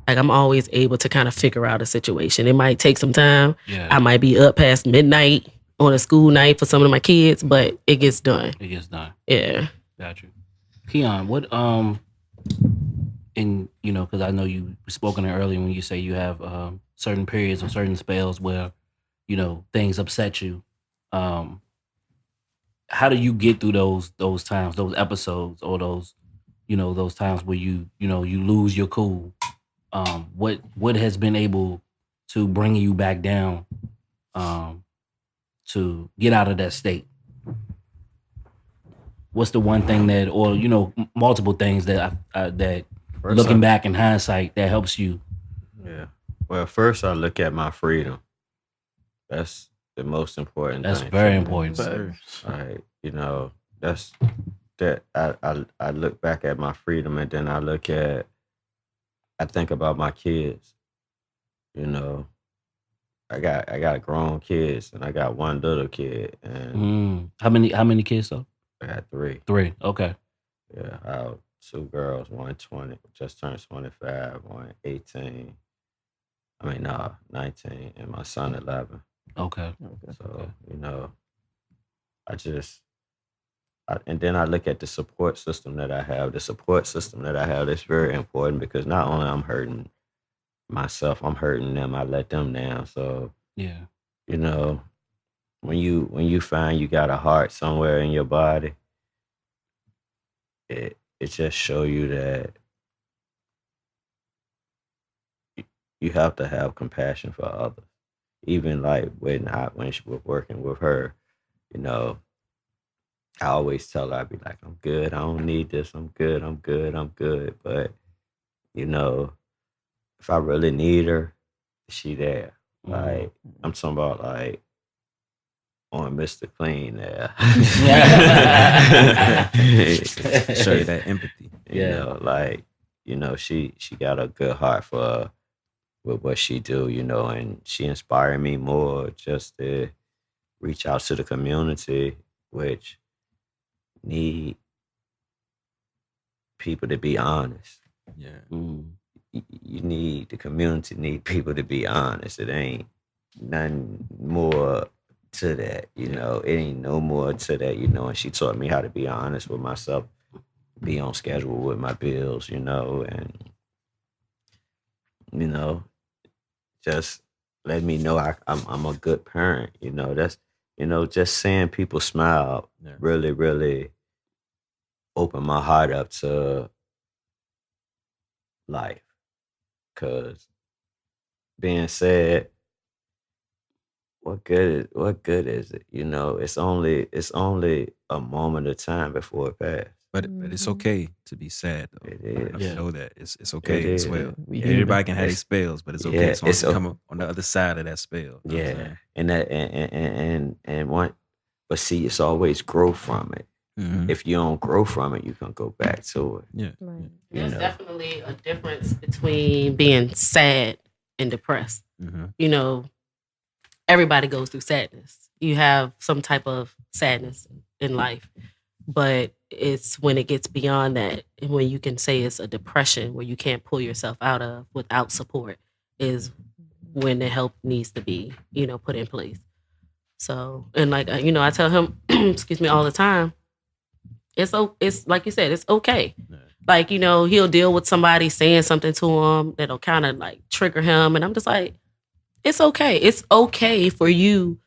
Like, I'm always able to kind of figure out a situation. It might take some time. Yeah. I might be up past midnight on a school night for some of my kids, but it gets done. It gets done. Yeah. Got you. Keon, what, because I know you spoken earlier when you say you have certain periods or certain spells where, things upset you. How do you get through those times, those episodes, or those times where you lose your cool? What has been able to bring you back down to get out of that state? What's the one thing that, or multiple things that looking back in hindsight that helps you? Yeah. Well, first I look at my freedom. That's the most important. That's thing. very important. Right. That's that. I look back at my freedom, and then I think about my kids. I got grown kids, and I got one little kid. And how many kids though? I got three. Three. Okay. Yeah, I have 2 girls. One 20, just turned 25. One 18. 19, and my son 11. Okay. So and then I look at the support system that I have. The support system that I have is very important because not only I'm hurting myself, I'm hurting them. I let them down. So yeah, when you find you got a heart somewhere in your body, it just show you that you have to have compassion for others. Even like when she was working with her, I always tell her, I'd be like, I'm good. I don't need this. I'm good. I'm good. I'm good. But, if I really need her, she there. Like, I'm talking about like on Mr. Clean there. Show you that empathy. She got a good heart for with what she do, and she inspired me more just to reach out to the community, which need people to be honest. Yeah. The community need people to be honest. It ain't nothing more to that, It ain't no more to that, And she taught me how to be honest with myself, be on schedule with my bills, and just let me know I'm a good parent. That's just seeing people smile really, really opened my heart up to life. Cause being sad, what good is it? It's only a moment of time before it passes. But it's okay to be sad though. It is. You know that it's okay as well. Everybody can have their spells, but it's okay as long as you come up on the other side of that spell. Yeah, and one, but see, it's always growth from it. Mm-hmm. If you don't grow from it, you can go back to it. Yeah, right. There's definitely a difference between being sad and depressed. Mm-hmm. Everybody goes through sadness. You have some type of sadness in life, but it's when it gets beyond that, and when you can say it's a depression where you can't pull yourself out of without support, is when the help needs to be, put in place. So, and like, I tell him, excuse me, all the time, it's like you said, it's okay. Yeah. Like, he'll deal with somebody saying something to him that'll kind of like trigger him. And I'm just like, it's okay. It's okay for you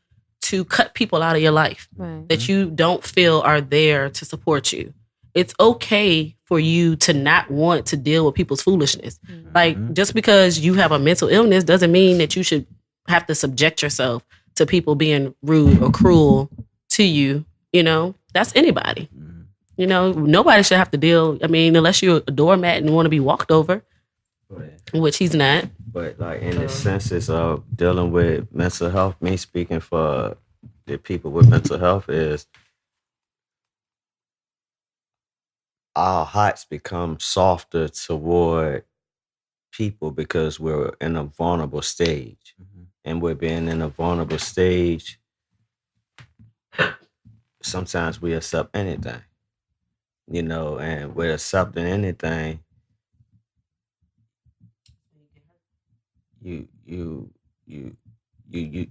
to cut people out of your life that you don't feel are there to support you. It's okay for you to not want to deal with people's foolishness. Like, just because you have a mental illness doesn't mean that you should have to subject yourself to people being rude or cruel to you, you know, that's anybody. You know, nobody should have to deal. I mean, unless you're a doormat and want to be walked over, which he's not. But like in the senses of dealing with mental health, me speaking for the people with mental health is our hearts become softer toward people because we're in a vulnerable stage. And we're being in a vulnerable stage, sometimes we accept anything. You know, and with accepting anything, you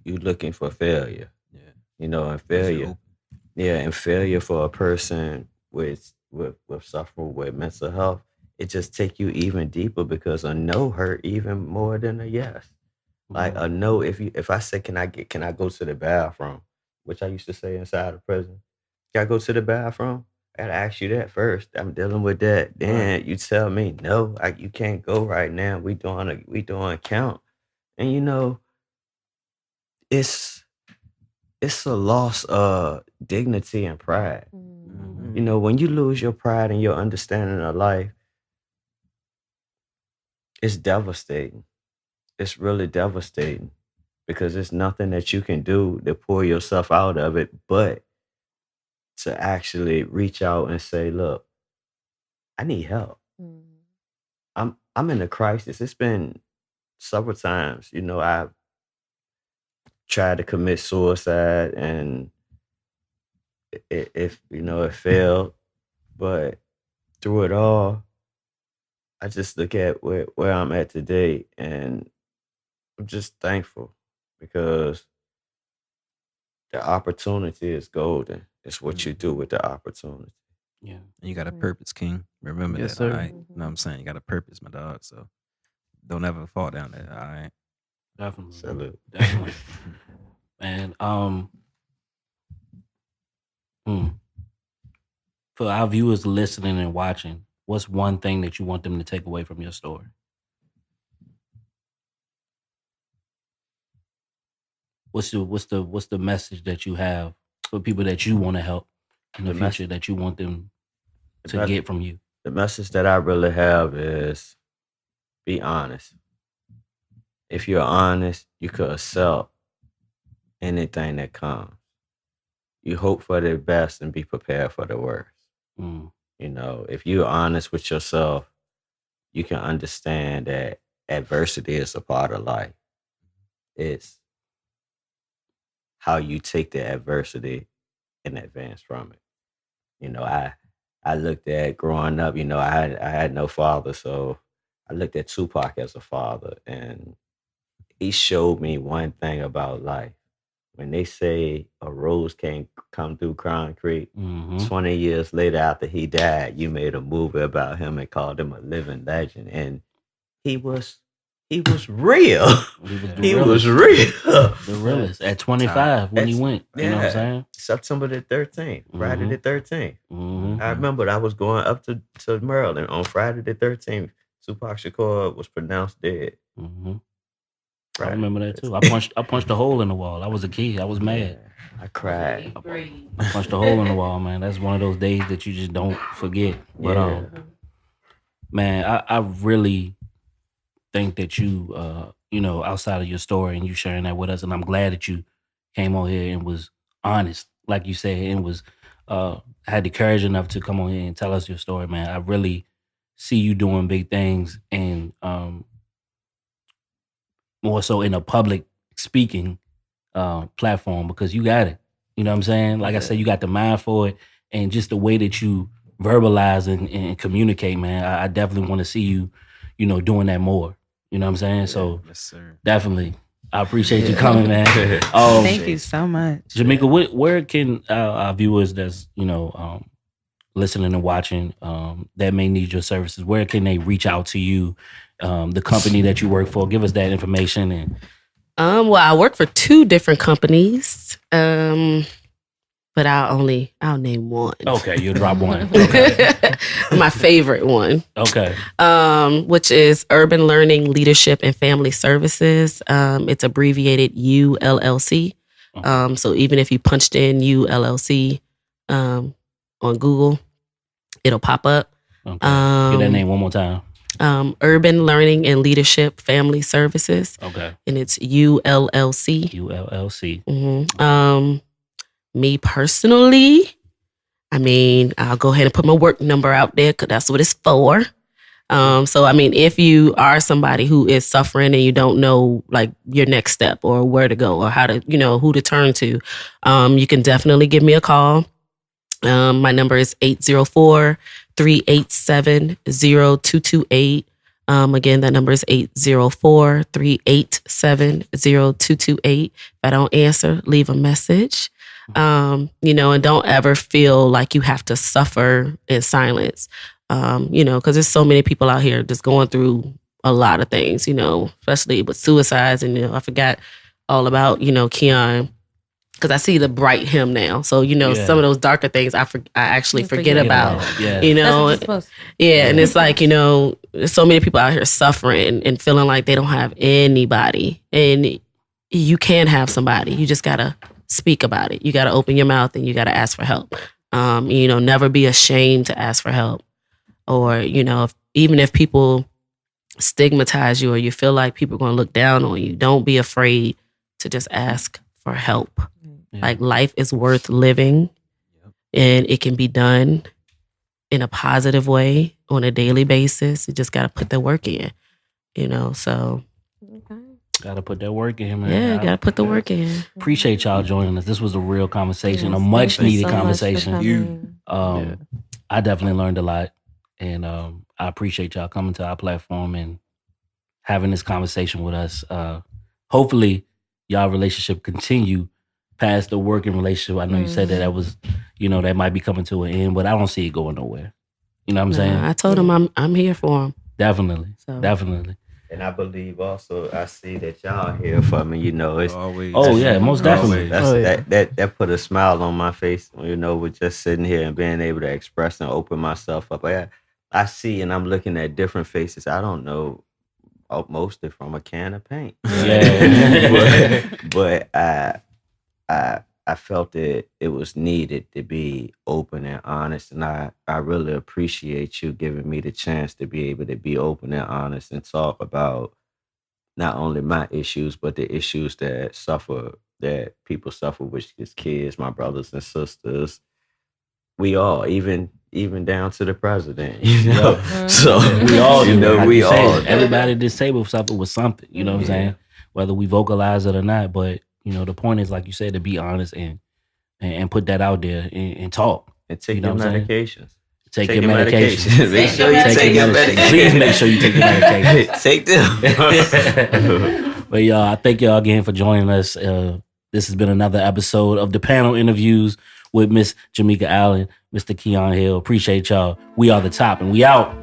looking for failure. Yeah. You know, and failure. Yeah, and failure for a person with suffering with mental health, it just take you even deeper because a no hurt even more than a yes. Like a no, if I say can I go to the bathroom, which I used to say inside of prison, can I go to the bathroom? I gotta ask you that first. I'm dealing with that. Then you tell me no, you can't go right now. We doing count, and you know, it's a loss of dignity and pride. You know, when you lose your pride and your understanding of life, it's devastating. It's really devastating because there's nothing that you can do to pull yourself out of it, but to actually reach out and say, "Look, I need help. I'm in a crisis." It's been several times, you know, I've tried to commit suicide, and it failed, but through it all, I just look at where I'm at today, and I'm just thankful because the opportunity is golden. It's what you do with the opportunity. Yeah. And you got a purpose, King. Remember Yes, that, sir. all right? You know what I'm saying? You got a purpose, my dog. So don't ever fall down there, all right? Definitely. Salute. Definitely. And for our viewers listening and watching, what's one thing that you want them to take away from your story? What's the message that you have for people that you want to help in the future that you want them to get from you? The message that I really have is be honest. If you're honest, you could accept anything that comes. You hope for the best and be prepared for the worst. You know, if you're honest with yourself, you can understand that adversity is a part of life. It's how you take the adversity and advance from it. You know, I looked at growing up, you know, I had no father, so I looked at Tupac as a father, and he showed me one thing about life. When they say a rose can't come through concrete, 20 years later after he died, you made a movie about him and called him a living legend. And he was real. He was real. The realest. At 25 when he went. You know what I'm saying? September the 13th, Friday the 13th. I remember I was going up to Maryland on Friday the 13th. Tupac Shakur was pronounced dead. I remember that too. I punched a hole in the wall. I was a kid. I was mad. I cried. I punched a hole in the wall, man. That's one of those days that you just don't forget. But man, I really think that you you know, outside of your story and you sharing that with us, and I'm glad that you came on here and was honest, like you said, and was had the courage enough to come on here and tell us your story, man. I really see you doing big things, and more so in a public speaking platform, because you got it. You know what I'm saying? Like I said, you got the mind for it, and just the way that you verbalize and communicate, man. I definitely want to see you, you know, doing that more. You know what I'm saying? So Yes, sir. Definitely. I appreciate you coming, man. Thank you so much. Jamica, where can our viewers that's, you know, listening and watching that may need your services, where can they reach out to you, the company that you work for? Give us that information. And well, I work for 2 different companies, but I'll name one. Okay, you'll drop one. Okay. My favorite one. Okay. Which is Urban Learning, Leadership, and Family Services. It's abbreviated ULLC. So even if you punched in ULLC on Google, it'll pop up. Okay. Get that name one more time. Urban Learning and Leadership Family Services. Okay. And it's ULLC. ULLC. Me personally, I'll go ahead and put my work number out there because that's what it's for. So, if you are somebody who is suffering and you don't know like your next step or where to go or how to, who to turn to, you can definitely give me a call. My number is 804-387-0228. Again, that number is 804-387-0228. If I don't answer, leave a message. And don't ever feel like you have to suffer in silence. Because there's so many people out here just going through a lot of things, especially with suicides. And, I forgot all about, Keon, because I see the bright him now. So, some of those darker things I actually forget about, That's what you're supposed to. And it's like, there's so many people out here suffering and feeling like they don't have anybody. And you can have somebody. You just got to speak about it. You got to open your mouth and you got to ask for help. Never be ashamed to ask for help. Or, even if people stigmatize you or you feel like people are going to look down on you, don't be afraid to just ask for help. Yeah. Like life is worth living and it can be done in a positive way on a daily basis. You just got to put the work in, so. Got to put that work in, man. Yeah, got to put the work in. Appreciate y'all joining us. This was a real conversation, a much needed conversation. I definitely learned a lot. And I appreciate y'all coming to our platform and having this conversation with us. Hopefully, y'all relationship continue past the working relationship. I know you said that was, that might be coming to an end, but I don't see it going nowhere. You know what I'm saying? I told him I'm here for him. Definitely. And I believe also, I see that y'all here for me. It's always. Oh yeah, most definitely. That put a smile on my face. With just sitting here and being able to express and open myself up. I see, and I'm looking at different faces. I don't know mostly from a can of paint. Yeah. but I felt it was needed to be open and honest, and I really appreciate you giving me the chance to be able to be open and honest and talk about not only my issues, but the issues that people suffer, which is kids, my brothers and sisters. We all, even down to the president, So we all, we all. Everybody at this table suffer with something. You know what I'm saying? Whether we vocalize it or not, but the point is, like you said, to be honest and put that out there and talk. And take your medications. Take your medications. Make sure you take your medications. Please make sure you take your medications. Take them. But y'all, I thank y'all again for joining us. This has been another episode of the panel interviews with Miss Jamica Allen, Mr. Keon Hill. Appreciate y'all. We are the top, and we out.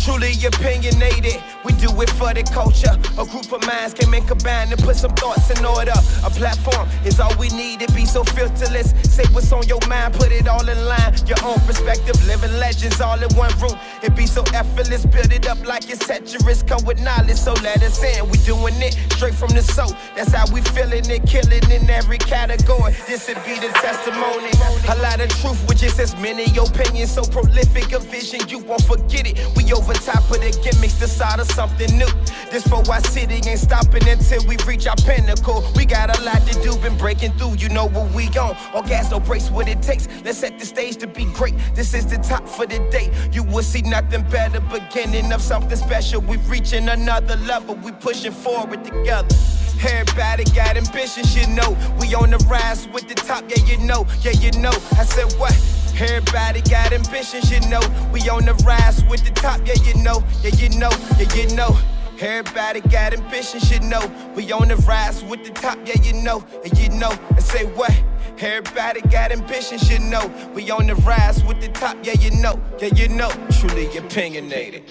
Truly opinionated, we do it for the culture. A group of minds came in combined and put some thoughts in order. A platform is all we need to be so filterless. Say what's on your mind, put it all in line. Your own perspective, living legends all in one room. It be so effortless, build it up like it's Tetris. Come with knowledge, so let us in. We doing it straight from the soul. That's how we feeling it, killing in every category. This would be the testimony. A lot of truth with just as many opinions. So prolific a vision, you won't forget it. We over top of the gimmicks, the side of something new. This for our city ain't stopping until we reach our pinnacle. We got a lot to do, been breaking through, you know what we on. All gas, no brakes, what it takes. Let's set the stage to be great. This is the top for the day. You will see nothing better, beginning of something special. We reaching another level, we pushing forward together. Everybody got ambitions, you know. We on the rise with the top, yeah you know. I said what? Everybody got ambitions, you know. We on the rise with the top, yeah you know. Everybody got ambitions, you know. We on the rise with the top, yeah you know. I say what? Everybody got ambitions, you know. We on the rise with the top, yeah you know. Truly opinionated.